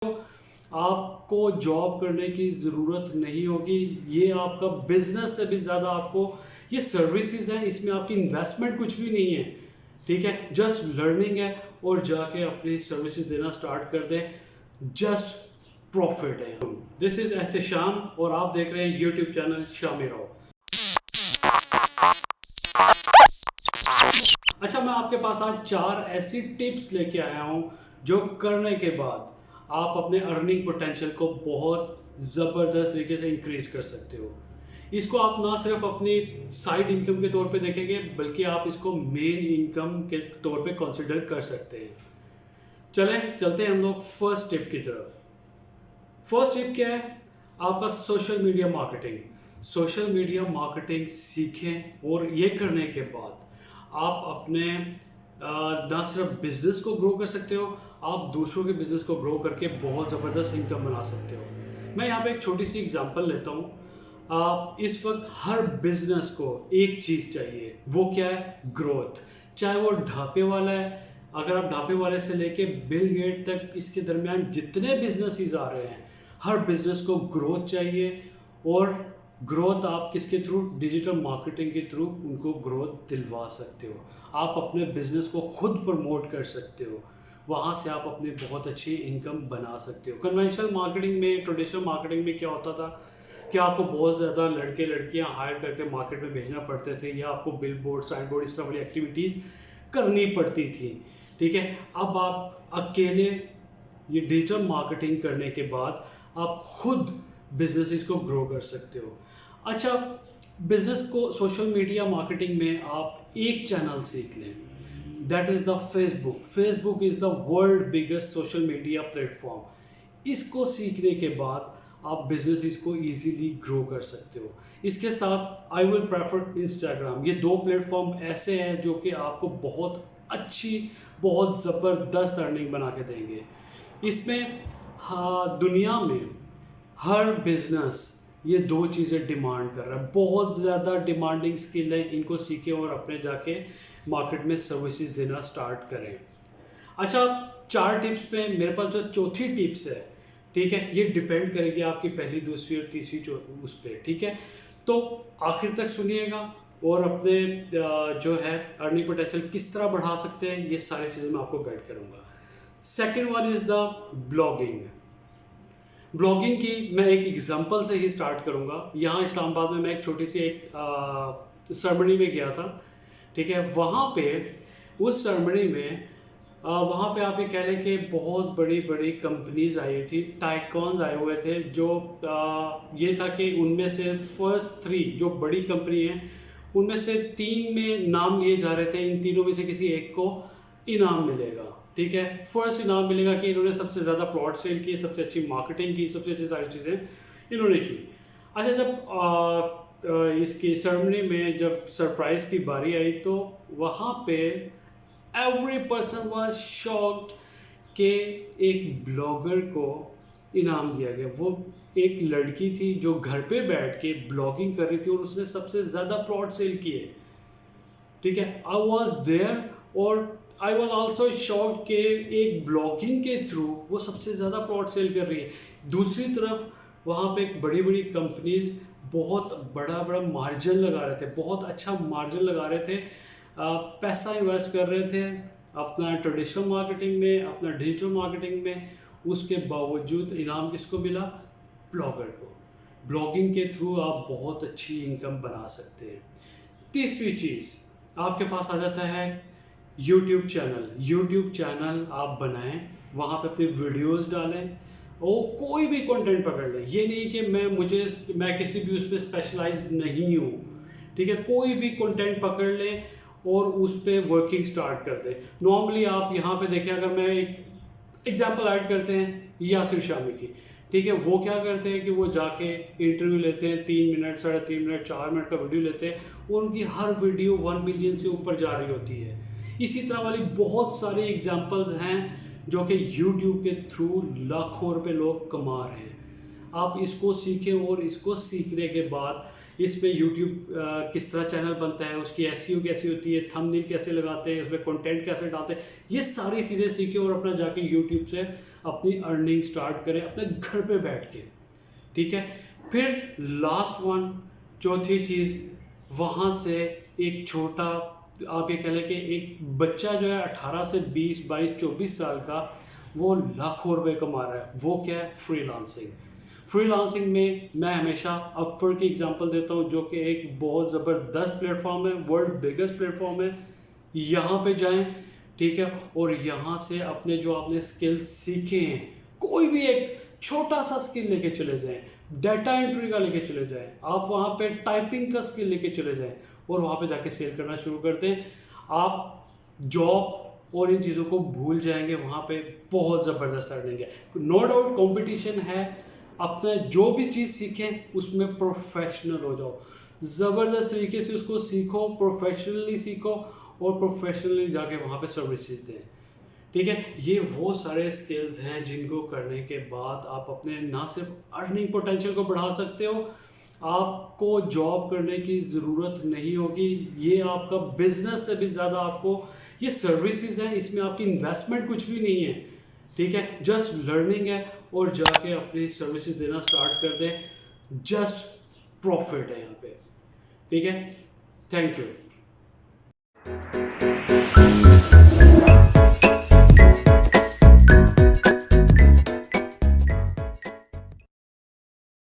आपको जॉब करने की ज़रूरत नहीं होगी। ये आपका बिजनेस से भी ज़्यादा आपको ये सर्विसेज है, इसमें आपकी इन्वेस्टमेंट कुछ भी नहीं है। ठीक है, जस्ट लर्निंग है और जाके अपनी सर्विसेज देना स्टार्ट कर दें, जस्ट प्रॉफिट है। दिस इज एहतशाम और आप देख रहे हैं यूट्यूब चैनल शामी राव। अच्छा, मैं आपके पास आज 4 ऐसी टिप्स लेके आया हूँ जो करने के बाद आप अपने अर्निंग पोटेंशियल को बहुत ज़बरदस्त तरीके से इंक्रीज कर सकते हो। इसको आप ना सिर्फ अपनी साइड इनकम के तौर पे देखेंगे, बल्कि आप इसको मेन इनकम के तौर पे कंसिडर कर सकते हैं। चलते हैं हम लोग फर्स्ट टिप की तरफ। फर्स्ट टिप क्या है? आपका social media marketing. Social media marketing सीखें और ये करने के बाद आप अपने ना सिर्फ बिजनेस को ग्रो कर सकते हो, आप दूसरों के बिजनेस को ग्रो करके बहुत ज़बरदस्त इनकम बना सकते हो। मैं यहाँ पे एक छोटी सी एग्जांपल लेता हूँ। इस वक्त हर बिजनेस को एक चीज़ चाहिए, वो क्या है? ग्रोथ। चाहे वो ढाबे वाला है, अगर आप ढाबे वाले से लेके बिल गेट तक इसके दरमियान जितने बिजनेसेस आ रहे हैं, हर बिजनेस को ग्रोथ चाहिए। और ग्रोथ आप किसके थ्रू? डिजिटल मार्केटिंग के थ्रू उनको ग्रोथ दिलवा सकते हो। आप अपने बिजनेस को खुद प्रमोट कर सकते हो, वहाँ से आप अपनी बहुत अच्छी इनकम बना सकते हो। कन्वेंशनल मार्केटिंग में, ट्रेडिशनल मार्केटिंग में क्या होता था कि आपको बहुत ज़्यादा लड़के लड़कियाँ हायर करके मार्केट में भेजना पड़ते थे, या आपको बिल बोर्ड, साइन बोर्ड, इस तरह वाली एक्टिविटीज़ करनी पड़ती थी। ठीक है, अब आप अकेले ये डिजिटल मार्केटिंग करने के बाद आप खुद बिजनेसेस को ग्रो कर सकते हो। अच्छा, बिजनेस को सोशल मीडिया मार्केटिंग में आप एक चैनल सीख लें, that is the Facebook. Facebook is the world biggest social media platform. इसको सीखने के बाद आप बिजनेस इसको इजीली ग्रो कर सकते हो। इसके साथ आई विल प्रेफर इंस्टाग्राम। ये 2 प्लेटफॉर्म ऐसे हैं जो कि आपको बहुत अच्छी, बहुत ज़बरदस्त अर्निंग बना के देंगे। इसमें हाँ, दुनिया में हर बिजनेस ये 2 चीज़ें डिमांड कर रहा है, बहुत ज़्यादा डिमांडिंग स्किल है। इनको सीखें और अपने जाके मार्केट में सर्विसेज देना स्टार्ट करें। अच्छा, 4 टिप्स पे मेरे पास जो चौथी टिप्स है, ठीक है, ये डिपेंड करेगी आपकी पहली, दूसरी और तीसरी उस पर। ठीक है, तो आखिर तक सुनिएगा और अपने जो है अर्निंग पोटेंशियल किस तरह बढ़ा सकते हैं, ये सारी चीज़ें मैं आपको गाइड करूँगा। Second one is the blogging. Blogging की मैं एक एग्जांपल से ही स्टार्ट करूंगा। यहाँ इस्लामाबाद में मैं एक छोटी सी एक सेरेमनी में गया था। ठीक है, वहाँ पे उस सेरेमनी में वहाँ पे आप ये कह लें कि बहुत बड़ी बड़ी कंपनीज आई थी, टाइकॉन्स आए हुए थे। जो ये था कि उनमें से फर्स्ट 3 जो बड़ी कंपनी हैं, उनमें से 3 में नाम लिए जा रहे थे। इन तीनों में से किसी एक को इनाम मिलेगा। ठीक है, फर्स्ट इनाम मिलेगा कि इन्होंने सबसे ज़्यादा प्लॉट सेल किए, सबसे अच्छी मार्केटिंग की, सबसे अच्छी सारी चीज़ें इन्होंने की। अच्छा, जब इसकी सेरेमनी में जब सरप्राइज़ की बारी आई, तो वहाँ पे एवरी पर्सन वाज शॉक्ड कि एक ब्लॉगर को इनाम दिया गया। वो एक लड़की थी जो घर पे बैठ के ब्लॉगिंग कर रही थी और उसने सबसे ज़्यादा प्लॉट सेल किए। ठीक है, आई वॉज देयर और आई वॉज ऑल्सो शॉक्ड कि एक ब्लॉगिंग के थ्रू वो सबसे ज़्यादा प्लॉट सेल कर रही है। दूसरी तरफ वहाँ पे बड़ी बड़ी कंपनीज बहुत बड़ा बड़ा मार्जिन लगा रहे थे, बहुत अच्छा मार्जिन लगा रहे थे, पैसा इन्वेस्ट कर रहे थे अपना ट्रेडिशनल मार्केटिंग में, अपना डिजिटल मार्केटिंग में। उसके बावजूद इनाम किसको मिला? ब्लॉगर को। ब्लॉगिंग के थ्रू आप बहुत अच्छी इनकम बना सकते हैं। तीसरी चीज़ आपके पास आ जाता है यूट्यूब चैनल। यूट्यूब चैनल आप बनाएं, वहाँ पे अपने वीडियोस डालें और कोई भी कंटेंट पकड़ लें। ये नहीं कि मैं किसी भी उस पर स्पेशलाइज्ड नहीं हूँ। ठीक है, कोई भी कंटेंट पकड़ लें और उस पर वर्किंग स्टार्ट कर दें। नॉर्मली आप यहाँ पे देखें, अगर मैं एक एग्जांपल ऐड करते हैं यासिर शामी की। ठीक है, वो क्या करते हैं कि वो जाके इंटरव्यू लेते हैं, 3 मिनट, 3.5 मिनट, 4 मिनट का वीडियो लेते हैं और उनकी हर वीडियो 1 मिलियन से ऊपर जा रही होती है। इसी तरह वाली बहुत सारी एग्जांपल्स हैं जो कि YouTube के थ्रू लाखों रुपए लोग कमा रहे हैं। आप इसको सीखें और इसको सीखने के बाद इस पे यूट्यूब किस तरह चैनल बनता है, उसकी एसईओ कैसी होती है, थंबनेल कैसे लगाते हैं, उसमें कंटेंट कैसे डालते हैं, ये सारी चीज़ें सीखें और अपना जाके यूट्यूब से अपनी अर्निंग स्टार्ट करें अपने घर पे बैठ के, ठीक है। फिर लास्ट वन, चौथी चीज़, वहाँ से एक छोटा, आप ये कह लें कि एक बच्चा जो है 18 से 20, 22, 24 साल का, वो लाखों रुपए कमा रहा है। वो क्या है? फ्रीलांसिंग। फ्रीलांसिंग में मैं हमेशा अपवर्क की एग्जांपल देता हूँ, जो कि एक बहुत ज़बरदस्त प्लेटफॉर्म है, वर्ल्ड बिगेस्ट प्लेटफॉर्म है। यहाँ पे जाएं, ठीक है, और यहाँ से अपने जो आपने स्किल्स सीखे हैं, कोई भी एक छोटा सा स्किल लेके चले जाएं, डाटा एंट्री का लेके चले जाएं, आप वहाँ पे टाइपिंग का स्किल लेके चले जाएं और वहाँ पे जाके सेल करना शुरू कर दें। आप जॉब और इन चीज़ों को भूल जाएंगे, वहाँ पे बहुत ज़बरदस्त अर्निंग है। नो डाउट कंपटीशन है, अपना जो भी चीज़ सीखें उसमें प्रोफेशनल हो जाओ, ज़बरदस्त तरीके से उसको सीखो, प्रोफेशनली सीखो और प्रोफेशनली जाके वहाँ पे सर्विसेज दें, ठीक है। ये वो सारे स्किल्स हैं जिनको करने के बाद आप अपने ना सिर्फ अर्निंग पोटेंशियल को बढ़ा सकते हो, आपको जॉब करने की ज़रूरत नहीं होगी। ये आपका बिजनेस से भी ज़्यादा आपको ये सर्विसेज है, इसमें आपकी इन्वेस्टमेंट कुछ भी नहीं है, ठीक है, जस्ट लर्निंग है और जाके अपनी सर्विसेज देना स्टार्ट कर दें, जस्ट प्रॉफिट है यहाँ पे, ठीक है। Thank you.